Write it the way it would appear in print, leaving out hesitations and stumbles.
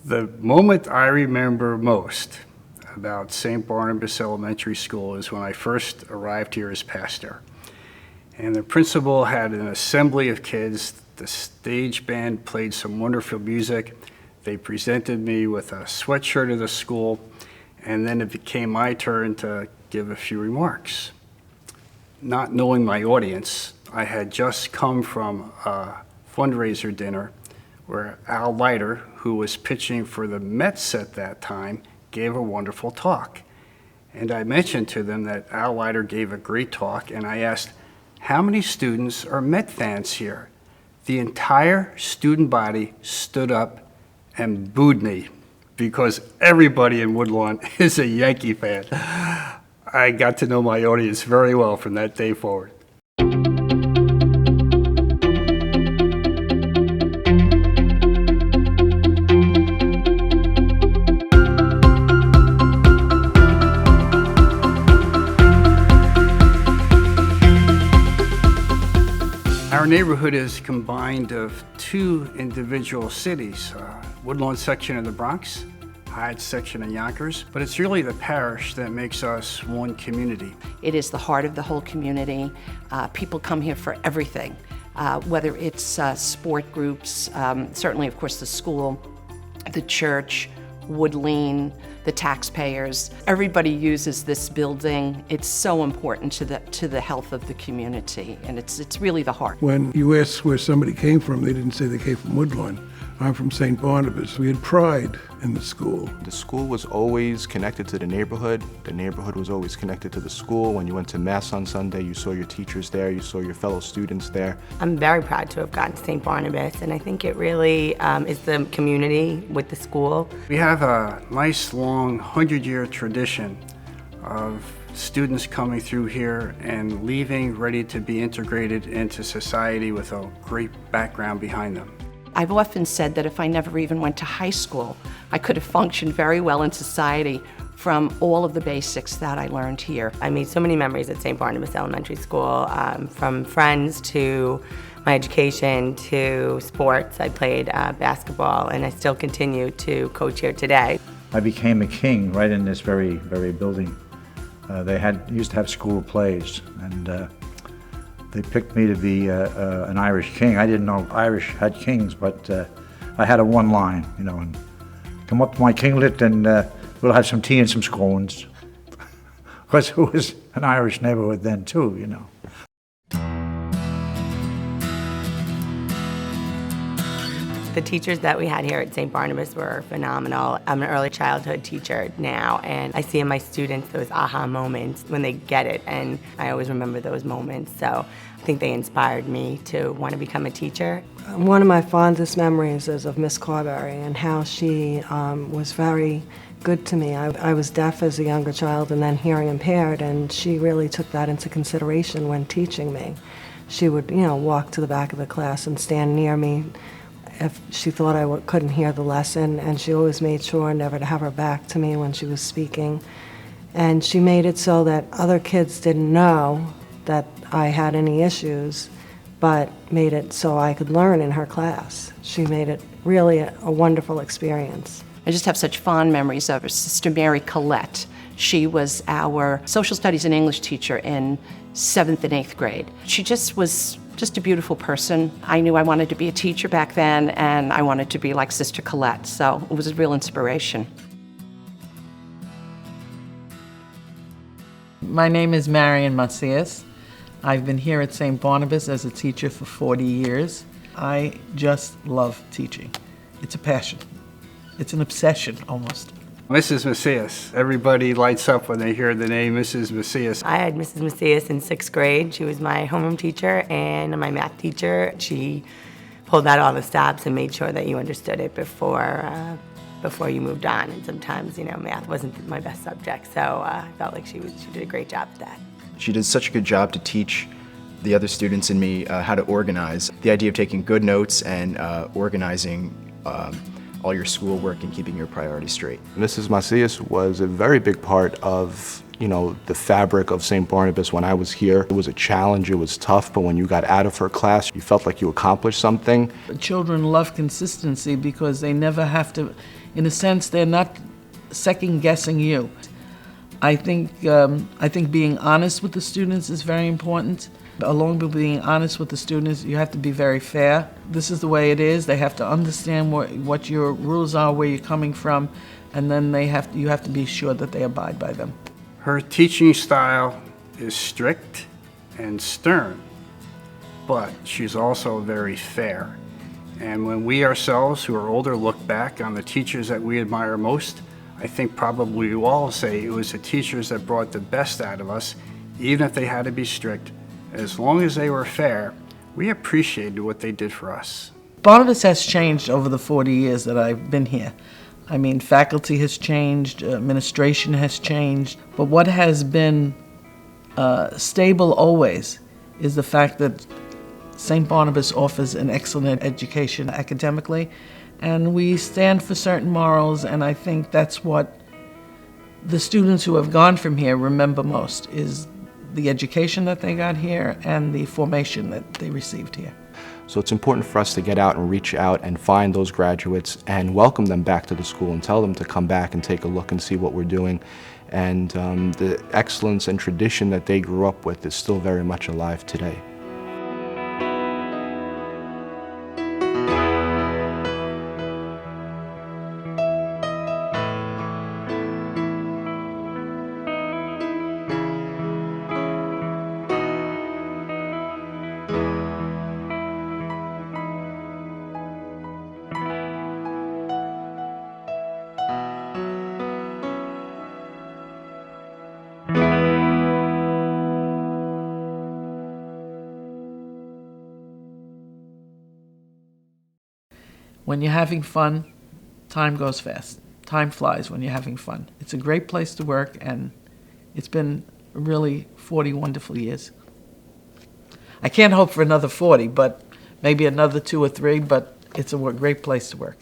The moment I remember most about St. Barnabas Elementary School is when I first arrived here as pastor. And the principal had an assembly of kids. The stage band played some wonderful music. They presented me with a sweatshirt of the school, and then it became my turn to give a few remarks. Not knowing my audience, I had just come from a fundraiser dinner where Al Leiter, who was pitching for the Mets at that time, gave a wonderful talk. And I mentioned to them that Al Leiter gave a great talk, and I asked, how many students are Met fans here? The entire student body stood up and booed me because everybody in Woodlawn is a Yankee fan. I got to know my audience very well from that day forward. Our neighborhood is combined of two individual cities, Woodlawn section of the Bronx, Hyde section of Yonkers, but it's really the parish that makes us one community. It is the heart of the whole community. People come here for everything, whether it's sport groups, certainly of course the school, the church, Woodlean, the taxpayers. Everybody uses this building. It's so important to the health of the community, and it's really the heart. When you asked where somebody came from, they didn't say they came from Woodlawn. I'm from St. Barnabas. We had pride in the school. The school was always connected to the neighborhood. The neighborhood was always connected to the school. When you went to Mass on Sunday, you saw your teachers there, you saw your fellow students there. I'm very proud to have gotten to St. Barnabas, and I think it really is the community with the school. We have a nice long 100-year tradition of students coming through here and leaving ready to be integrated into society with a great background behind them. I've often said that if I never even went to high school, I could have functioned very well in society from all of the basics that I learned here. I made so many memories at St. Barnabas Elementary School, from friends to my education to sports. I played basketball, and I still continue to coach here today. I became a king right in this very building. They used to have school plays, and they picked me to be an Irish king. I didn't know Irish had kings, but I had a one line, and come up to my kinglet and we'll have some tea and some scones. Because it was an Irish neighborhood then too, The teachers that we had here at St. Barnabas were phenomenal. I'm an early childhood teacher now, and I see in my students those aha moments when they get it, and I always remember those moments. So I think they inspired me to want to become a teacher. One of my fondest memories is of Miss Carberry and how she was very good to me. I was deaf as a younger child and then hearing impaired, and she really took that into consideration when teaching me. She would, walk to the back of the class and stand near me if she thought I couldn't hear the lesson, and she always made sure never to have her back to me when she was speaking. And she made it so that other kids didn't know that I had any issues, but made it so I could learn in her class. She made it really a wonderful experience. I just have such fond memories of her. Sister Mary Collette. She was our social studies and English teacher in 7th and 8th grade. She just was a beautiful person. I knew I wanted to be a teacher back then, and I wanted to be like Sister Collette, so it was a real inspiration. My name is Marion Macias. I've been here at St. Barnabas as a teacher for 40 years. I just love teaching. It's a passion. It's an obsession, almost. Mrs. Macias, everybody lights up when they hear the name Mrs. Macias. I had Mrs. Macias in 6th grade. She was my homeroom teacher and my math teacher. She pulled out all the stops and made sure that you understood it before you moved on. And sometimes, math wasn't my best subject, so I felt like she did a great job at that. She did such a good job to teach the other students and me how to organize. The idea of taking good notes and organizing all your schoolwork and keeping your priorities straight. Mrs. Macias was a very big part of, the fabric of St. Barnabas when I was here. It was a challenge, it was tough, but when you got out of her class, you felt like you accomplished something. Children love consistency because they never have to In a sense, they're not second-guessing you. I think being honest with the students is very important. Along with being honest with the students, you have to be very fair. This is the way it is. They have to understand what your rules are, where you're coming from, and then you have to be sure that they abide by them. Her teaching style is strict and stern, but she's also very fair. And when we ourselves, who are older, look back on the teachers that we admire most, I think probably we all say it was the teachers that brought the best out of us, even if they had to be strict. As long as they were fair, we appreciated what they did for us. Barnabas has changed over the 40 years that I've been here. I mean, faculty has changed, administration has changed, but what has been stable always is the fact that St. Barnabas offers an excellent education academically, and we stand for certain morals, and I think that's what the students who have gone from here remember most, is the education that they got here and the formation that they received here. So it's important for us to get out and reach out and find those graduates and welcome them back to the school and tell them to come back and take a look and see what we're doing. And the excellence and tradition that they grew up with is still very much alive today. When you're having fun, time goes fast. Time flies when you're having fun. It's a great place to work, and it's been really 40 wonderful years. I can't hope for another 40, but maybe another 2 or 3, but it's a great place to work.